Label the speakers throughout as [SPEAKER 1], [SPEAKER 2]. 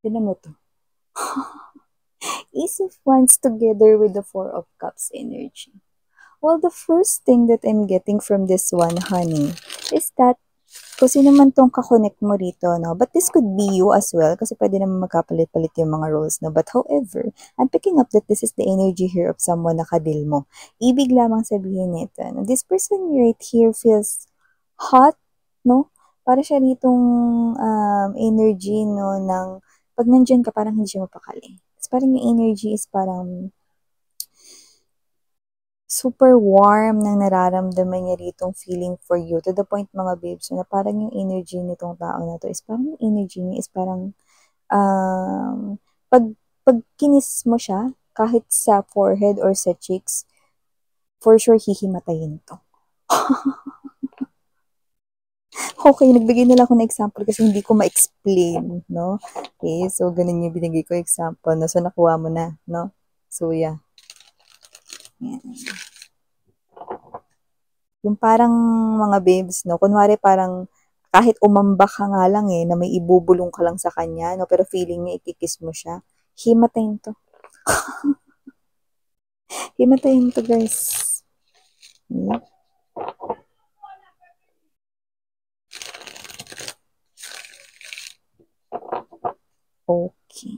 [SPEAKER 1] Tinan mo 'to. Ace of Wands together with the Four of Cups energy. Well, the first thing that I'm getting from this one, honey, is that kung sino man tong kakonect mo rito, no? But this could be you as well, kasi pwede naman magkapalit-palit yung mga roles, no? But however, I'm picking up that this is the energy here of someone na kadil mo. Ibig lamang sabihin nito, no? This person right here feels hot, no? Para siya nitong energy, no, ng pag nandyan ka, parang hindi siya mapakali. It's parang yung energy is parang super warm ng nararamdaman niya ritong feeling for you to the point mga babes na parang yung energy nitong tao na to is parang yung energy niya is parang um, pag, pag kinis mo siya kahit sa forehead or sa cheeks, for sure hihimatayin to. Okay, nagbigay nila ako ng example kasi hindi ko ma-explain, no? Okay, so ganun yung binigay ko example, no? So nakuha mo na, no? So yeah. Yan. Yung parang mga babes, no? Kunwari parang kahit umambak ka nga lang eh, na may ibubulong ka lang sa kanya, no? Pero feeling niya ikikis mo siya. Himatayin to. Himatayin to, guys. Hmm? Okay.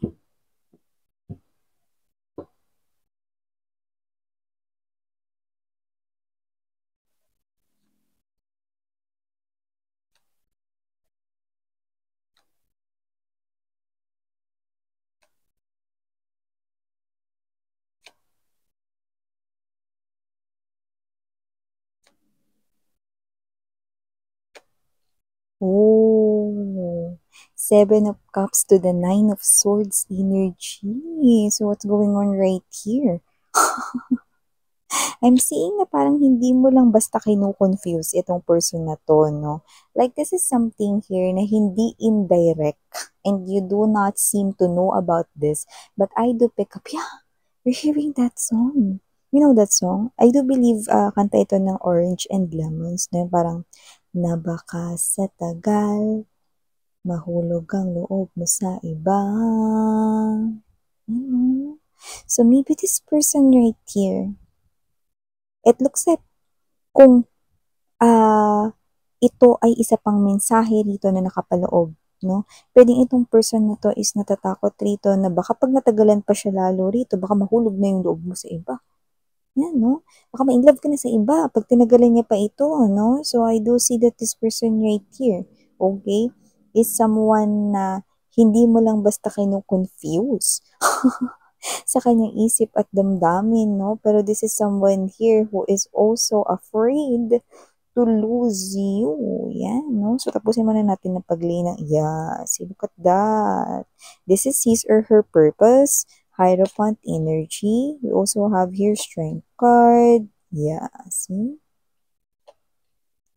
[SPEAKER 1] Oh. Seven of Cups to the Nine of Swords energy. So what's going on right here? I'm seeing na parang hindi mo lang basta kinu-confuse itong person na to, no? Like, this is something here na hindi indirect and you do not seem to know about this. But I do pick up, yeah, you're hearing that song. You know that song? I do believe kanta ito ng Orange and Lemons, no? Parang, na baka sa tagal, mahulog ang loob mo sa iba. So maybe this person right here, it looks like kung ito ay isa pang mensahe rito na nakapaloob, no? Pwedeng itong person na to is natatakot rito na baka pag natagalan pa siya lalo rito, baka mahulog na yung loob mo sa iba. Yan, no? Baka ma-inlove ka na sa iba pag tinagalan niya pa ito, no? So, I do see that this person right here, okay, is someone na hindi mo lang basta kinu-confuse sa kanyang isip at damdamin, no? Pero this is someone here who is also afraid to lose you. Yan, no? So, tapusin muna natin ng paglay ng, yes, look at that. This is his or her purpose. Hierophant energy. We also have here Strength card. Yes.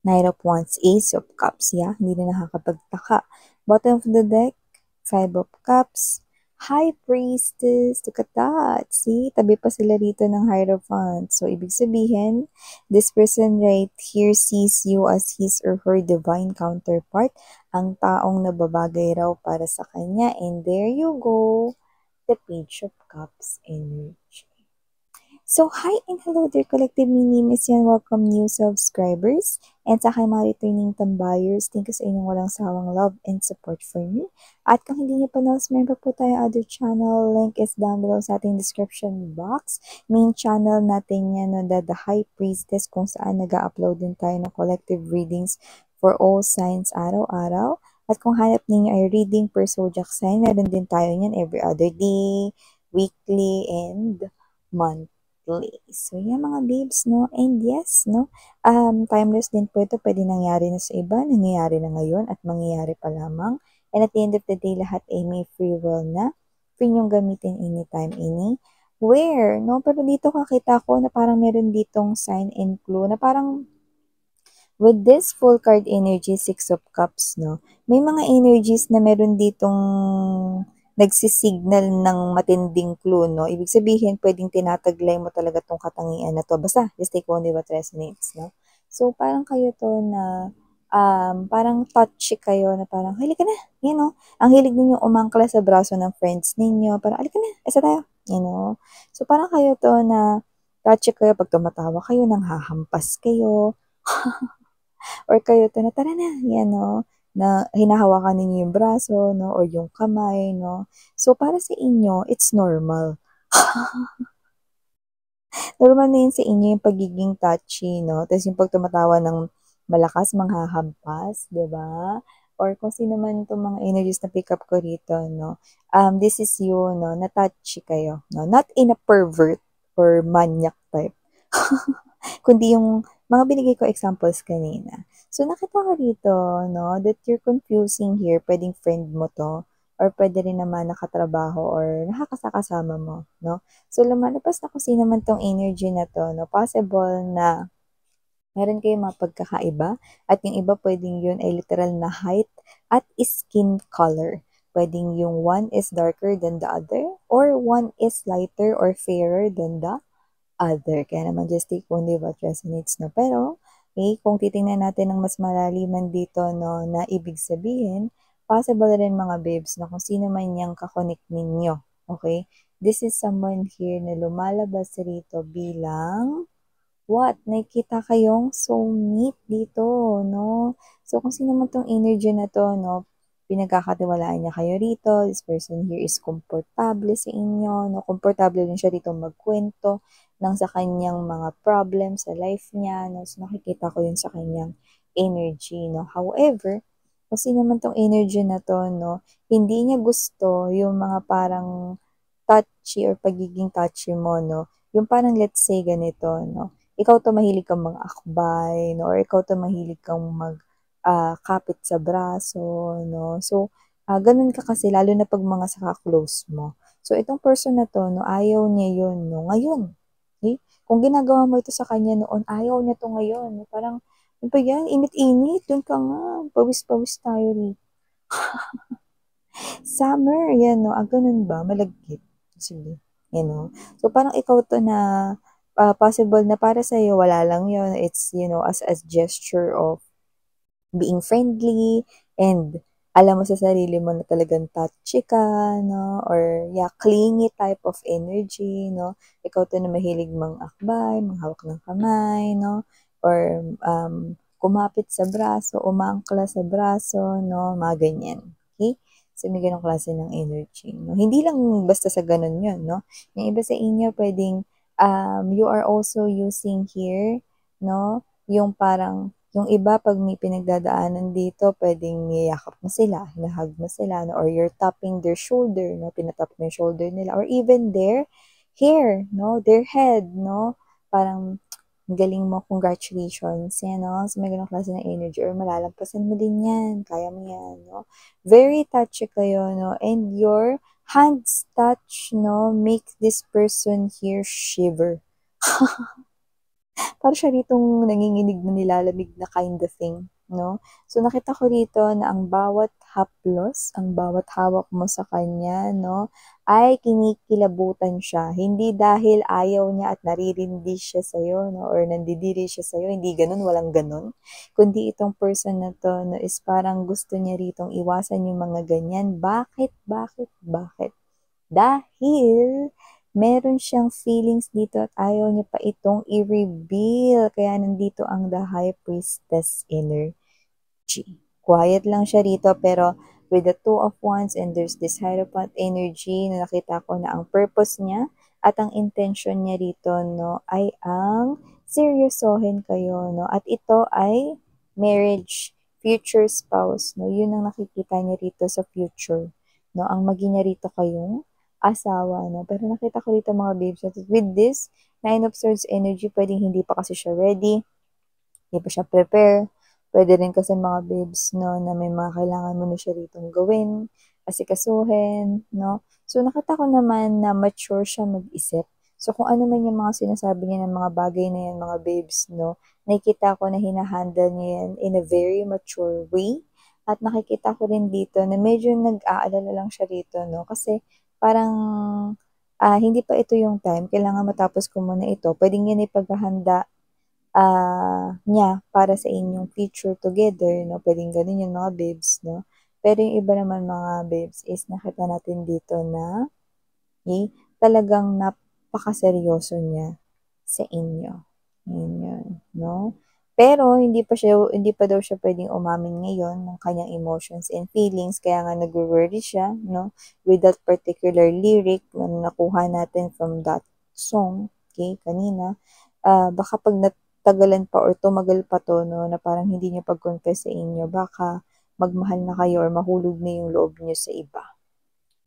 [SPEAKER 1] Knight of Wands, Ace of Cups. Yeah, hindi na nakakapagtaka. Bottom of the deck, Five of Cups, High Priestess. Look at that. See, tabi pa sila rito ng Hierophant. So, ibig sabihin, this person right here sees you as his or her divine counterpart, ang taong nababagay raw para sa kanya. And there you go, the Page of Cups energy. So, hi and hello there, Collective. My name is Yan. Welcome new subscribers. And sa aking mga returning tambayers, thank you sa inyong walang sawang love and support for me. At kung hindi niyo pa na-subscribe po tayo other channel, link is down below sa ating description box. Main channel natin yan, no, the High Priestess, kung saan nag-upload din tayo ng collective readings for all signs araw-araw. At kung hanap ninyo ay reading per zodiac sign, meron din tayo niyan every other day, weekly, and month. So, yan mga babes, no? And yes, no? Timeless din po ito. Pwede nangyari na sa iba, nangyayari na ngayon, at mangyayari pa lamang. And at the end of the day, lahat ay may free will na. Free niyong gamitin anytime, anywhere, no? Pero dito kakita ko na parang meron ditong sign and clue na parang with this full card energy, Six of Cups, no? May mga energies na meron ditong nagsisignal ng matinding clue, no? Ibig sabihin, pwedeng tinataglay mo talaga tong katangian na to. Basta, just take only what resonates, no? So, parang kayo to na parang touchy kayo na parang, "Halika na," you know. Ang hilig ninyong umangkla sa braso ng friends ninyo, parang, "Halika na, isa tayo," you know. So, parang kayo 'to na touchy kayo 'pag tumatawa kayo, nanghahampas kayo, or kayo 'to na, "Tara na," yan 'no, na hinahawakan ninyo yung braso 'no, or yung kamay 'no. So, para sa inyo, it's normal. Normal na yun sa inyo yung pagiging touchy 'no, ta's yung 'pag tumatawa ng malakas manghahampas, 'di ba? Or kung sino man itong mga energies na pick up ko rito 'no, this is you 'no, na-touchy kayo 'no, not in a pervert or maniac type, kundi yung mga binigay ko examples kanina. So, nakita ko dito 'no, that you're confusing here, puwedeng friend mo 'to or puwede rin naman na katrabaho or nakakasama mo 'no. So, lumalabas na kung sino man 'tong energy na 'to 'no, possible na meron kayong mga pagkakaiba at yung iba puwedeng yun ay literal na height at skin color. Puwedeng yung one is darker than the other or one is lighter or fairer than the other. Kaya naman just take only what resonates 'no. Pero, kung titingnan natin ng mas malaliman dito 'no, na ibig sabihin, possible rin mga babes na kung sino man yang ka-connect ninyo, okey? This is someone here na lumalabas rito bilang what? Nakikita kayong soulmate dito 'no. So, kung sino man 'tong energy na 'to 'no, pinagkakatiwalaan niya kayo rito. This person here is komportable sa inyo 'no, komportable din siya ditong magkuwento ng sa kaniyang mga problem sa life niya 'no. So, nakikita ko 'yun sa kaniyang energy 'no. However, kung sino man 'tong energy na 'to 'no, hindi niya gusto yung mga parang touchy or pagiging touchy mo 'no. Yung parang let's say ganito 'no, ikaw 'to mahilig kang mag-akbay 'no, or ikaw 'to mahilig kang kapit sa braso 'no. So, gano'n ka kasi lalo na 'pag mga sa ka-close mo. So, itong person na 'to 'no, ayaw niya 'yun 'no, ngayon, okey? Kung ginagawa mo ito sa kanya noon, ayaw niya 'to ngayon. Parang, "Ano ba 'yan, init-init, do'n ka nga, pawis-pawis tayo rito." Summer, 'yan 'no, gano'n ba, malagkit, sige, you know. So, parang ikaw 'to na, possible na para sa'yo wala lang 'yun, it's, you know, as gesture of being friendly and alam mo sa sarili mo na talagang touchy ka 'no, or yeah, clingy type of energy 'no. Ikaw 'to na mahilig mang-akbay, manghawak ng kamay 'no, or, kumapit sa braso, umangkla sa braso 'no, mga ganyan, okey? So, may gano'ng klase ng energy 'no. Hindi lang basta sa gano'n 'yun 'no, yung iba sa inyo puwedeng, you are also using here 'no, yung parang yung iba 'pag may pinagdadaanan dito puwedeng niyayakap mo sila, hina-hug mo sila 'no, or you're tapping their shoulder 'no, tina-tap mo yung shoulder nila or even their hair 'no, their head 'no. Parang, "Ang galing mo, congratulations." 'Yan 'no, so may gano'ng klase ng energy or malalampasan mo din 'yan, kaya mo 'yan 'no. Very touchy kayo 'no, and your hands touch 'no, make this person here shiver. Para siya ritong nanginginig na nilalamig na kind of thing, 'no? So, nakita ko rito na ang bawat haplos, ang bawat hawak mo sa kanya 'no, ay kinikilabutan siya. Hindi dahil ayaw niya at naririndi siya sa'yo 'no, or nandidiri siya sa'yo, hindi gano'n, walang gano'n. Kundi itong person na 'to 'no, is parang gusto niya ritong iwasan yung mga ganyan. Bakit, bakit, bakit? Dahil meron siyang feelings dito at ayaw niya pa itong i-reveal. Kaya nandito ang the High Priestess energy. Quiet lang siya rito pero with the Two of Wands and there's this Hierophant energy na nakita ko na ang purpose niya at ang intention niya rito 'no, ay ang seryosohin kayo 'no, at ito ay marriage, future spouse 'no, yun ang nakikita niya rito sa future 'no, ang maging niya rito kayong asawa 'no. Pero nakita ko rito mga babes that with this Nine of Swords energy puwedeng hindi pa kasi siya ready, hindi pa siya prepare. Puwede rin kasi mga babes 'no, na may mga kailangan mo na siya ritong gawin, asikasuhin 'no. So, nakita ko naman na mature siya mag-isip. So, kung ano man yung mga sinasabi niya ng mga bagay na yan mga babes 'no, nakikita ko na hina-handle niya yan in a very mature way. At nakikita ko rin dito na medyo nag-aalala lang siya rito 'no, kasi parang, hindi pa ito yung time, kailangan matapos ko muna ito. Puwedeng yan ay paghahanda niya para sa inyong future together, no? Pwedeng ganun yung mga babes, no? Pero yung iba naman mga babes is nakita natin dito na talagang napakaseryoso niya sa inyo. Yun yun, no? Pero hindi pa daw siya pwedeng umamin ngayon ng kanyang emotions and feelings, kaya nga nag-worry siya, no? With that particular lyric na nakuha natin from that song, okay, kanina. Baka pag natagalan pa or tumagal pa to, no, na parang hindi niya pag-confess sa inyo, baka magmahal na kayo or mahulog na yung loob niyo sa iba.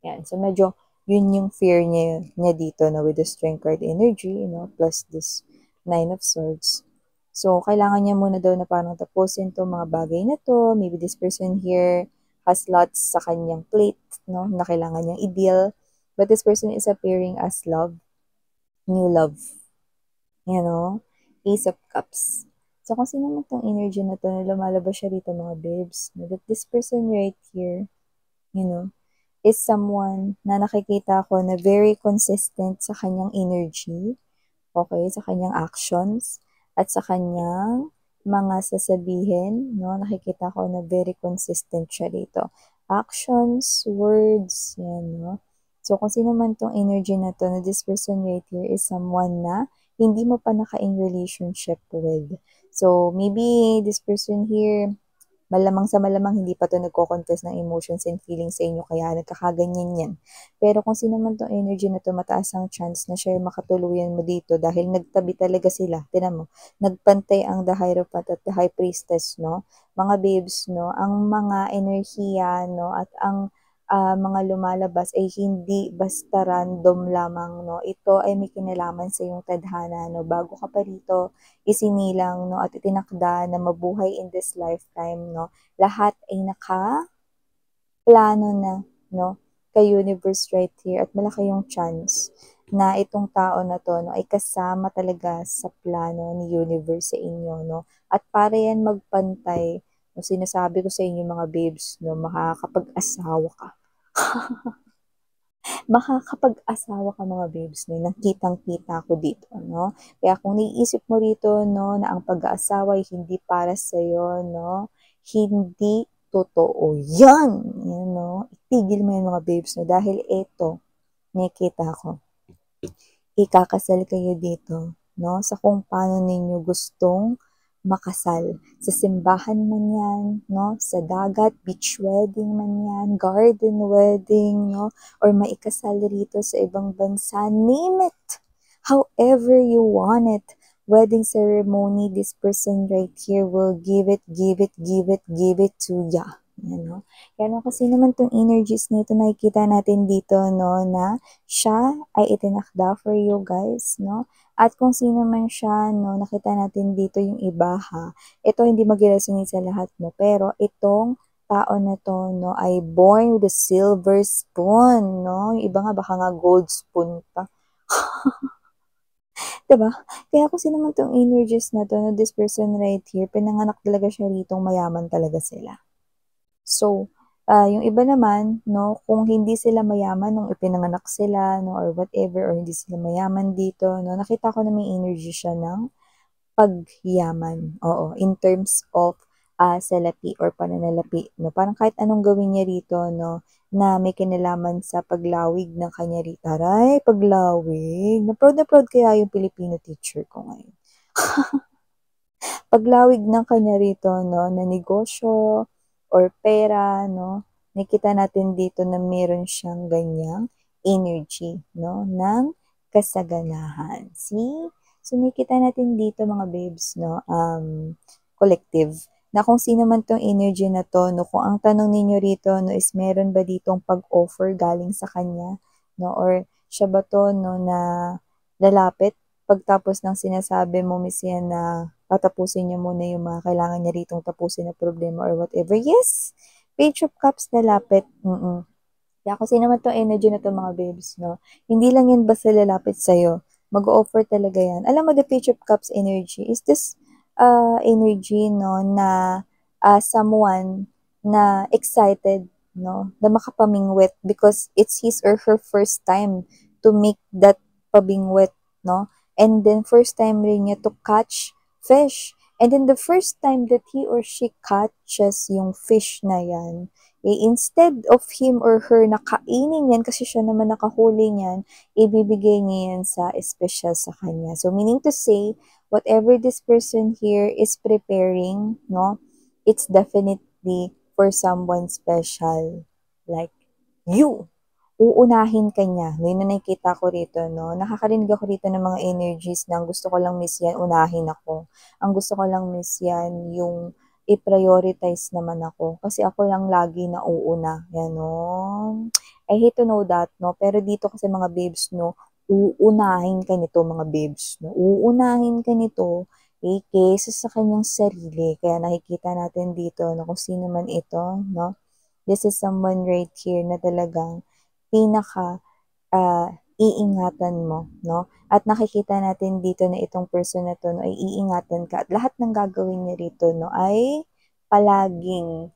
[SPEAKER 1] Yan. So, medyo yun yung fear niya dito na with the strength card energy, plus this 9 of Swords. So, kailangan niya muna daw na parang tapusin to mga bagay na to. Maybe this person here has lots sa kanyang plate, no, na kailangan niyang i-deal. But this person is appearing as love, new love. Ace of Cups. So, kung sino man tong energy na to, na lumalabas siya rito mga babes, that this person right here, is someone na nakikita ko na very consistent sa kanyang energy, okay, sa kanyang actions, at sa kanyang mga sasabihin, no? Nakikita ko na very consistent siya dito. Actions, words, yan, no? So, kung sino man tong energy na to, na this person right here is someone na hindi mo pa naka-in relationship with. So, maybe this person here, malamang sa malamang hindi pa to nagko-confess ng emotions and feelings sa inyo kaya nagkakaganyan yan. Pero kung sino man tong energy na to, mataas ang chance na siya makatuluyan mo dito dahil nagtabi talaga sila. Tinan mo, nagpantay ang the Hierophant at the High Priestess, no? Mga babes, no? Ang mga enerhiya, no? At ang mga lumalabas ay hindi basta random lamang, no? Ito ay may kinalaman sa iyong tadhana, no? Bago ka pa rito, isinilang, no, at itinakda na mabuhay in this lifetime, no, lahat ay naka-plano na, no, kay universe right here, at malaki yung chance na itong tao na to, no, ay kasama talaga sa plano ni universe sa inyo, no, at para yan magpantay, no, sinasabi ko sa inyo mga babes, no, makakapag-asawa ka. Makakapag-asawa ka mga babes, no? Nakitang-kita ko dito, no? Kaya kung naiisip mo rito, no, na ang pag-aasawa ay hindi para sa'yo, no? Hindi totoo yan, no? Itigil mo yung mga babes, no? Dahil ito, nakikita ko, ikakasal kayo dito, no? Sa kung paano ninyo gustong makasal. Sa simbahan man yan, no? Sa dagat, beach wedding man yan, garden wedding, no? Or maikasal rito sa ibang bansa, name it. However you want it. Wedding ceremony, this person right here will give it to ya. Yan, no? Kaya no, kasi naman tong energies nito, nakikita natin dito, no, na siya ay itinakda for you guys, no? At kung sino man siya, no, nakita natin dito yung iba, ha. Ito hindi mag-resonate sa lahat, no, pero itong tao na to, no, ay born with a silver spoon, no? Yung iba nga baka nga gold spoon pa. Diba? Kaya kung sino man tong energies na to, no, this person right here, pinanganak talaga siya ritong mayaman talaga sila. So, yung iba naman, no, kung hindi sila mayaman nung ipinanganak sila, no, or whatever, or hindi sila mayaman dito, no, nakita ko na may energy siya ng pagyaman. Oo, in terms of salapi or pananalapi, no. Parang kahit anong gawin niya rito, no, na may kinalaman sa paglawig ng kanya rito. Aray, paglawig. Na proud kaya yung Filipino teacher ko ngayon. Paglawig ng kanya rito, no, na negosyo or pera, no, nakita natin dito na meron siyang ganyang energy, no, ng kasaganahan. See? So, nakita natin dito mga babes, no, collective, na kung sino man tong energy na to, no, kung ang tanong ninyo rito, no, is meron ba ditong pag-offer galing sa kanya, no, or siya ba to, no, na lalapit pagtapos ng sinasabi mo, Miss Yan, na tatapusin niya muna yung mga kailangan niya ritong tapusin na problema or whatever. Yes! Page of Cups lalapit. Kaya kasi naman itong energy na to mga babes, no? Hindi lang yan basta lalapit sa'yo. Mag-offer talaga yan. Alam mo, the Page of Cups energy is this energy, no, na someone na excited, no, na makapamingwit because it's his or her first time to make that pabingwit, no? And then, first time rin niya to catch fish. And then the first time that he or she catches yung fish na yan, instead of him or her na kainin yan kasi siya naman nakahuli niyan, ibibigay niya yan sa espesyal sa kanya. So meaning to say, whatever this person here is preparing, no, it's definitely for someone special. Like you. Uunahin ka niya. Yun na nakikita ko rito, no? Nakakarinig ako rito ng mga energies na ang gusto ko lang miss yan, unahin ako. Ang gusto ko lang miss yan, yung i-prioritize naman ako. Kasi ako lang lagi na uuna. Yan, no? I hate to know that, no? Pero dito kasi mga babes, no? Uunahin ka nito, mga babes, no? Uunahin ka nito, kaysa sa kanyang sarili. Kaya nakikita natin dito, no? Kung sino man ito, no? This is someone right here na talagang pinaka iingatan mo, no? At nakikita natin dito na itong person na 'to, no, ay iingatan ka at lahat ng gagawin niya rito, no, ay palaging,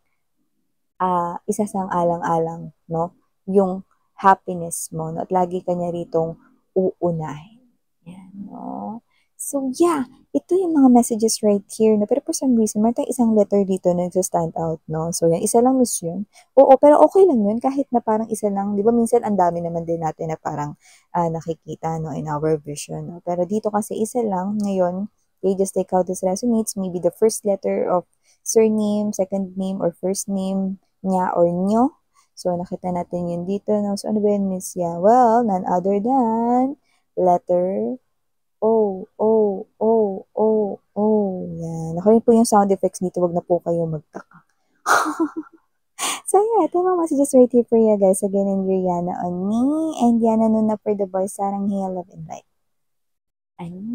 [SPEAKER 1] isasang-alang-alang, no, yung happiness mo, no, at lagi ka niya ritong uunahin. Yan, no? So, yeah, ito yung mga messages right here, no? Pero for some reason, meron tayong isang letter dito na nagsa-stand out, no? So, yan, isa lang miss yun. Oo, pero okay lang yun kahit na parang isa lang. Di ba minsan ang dami naman din natin na parang nakikita, no, in our vision, no? Pero dito kasi isa lang. Ngayon, okay, just take out this resonates. Maybe the first letter of surname, second name, or first name niya or nyo. So, nakita natin yun dito. No? So, ano ba yun, Miss Ya? Well, none other than letter O, O, O, O, O. Yan. Ako rin po yung sound effects dito. Wag na po kayo magtaka. So, yeah, ito yung mga messages right here for you guys. Again, and you're Yana on me. And Yana nun na for the boys. Sarang hiya, love, and light. Ano?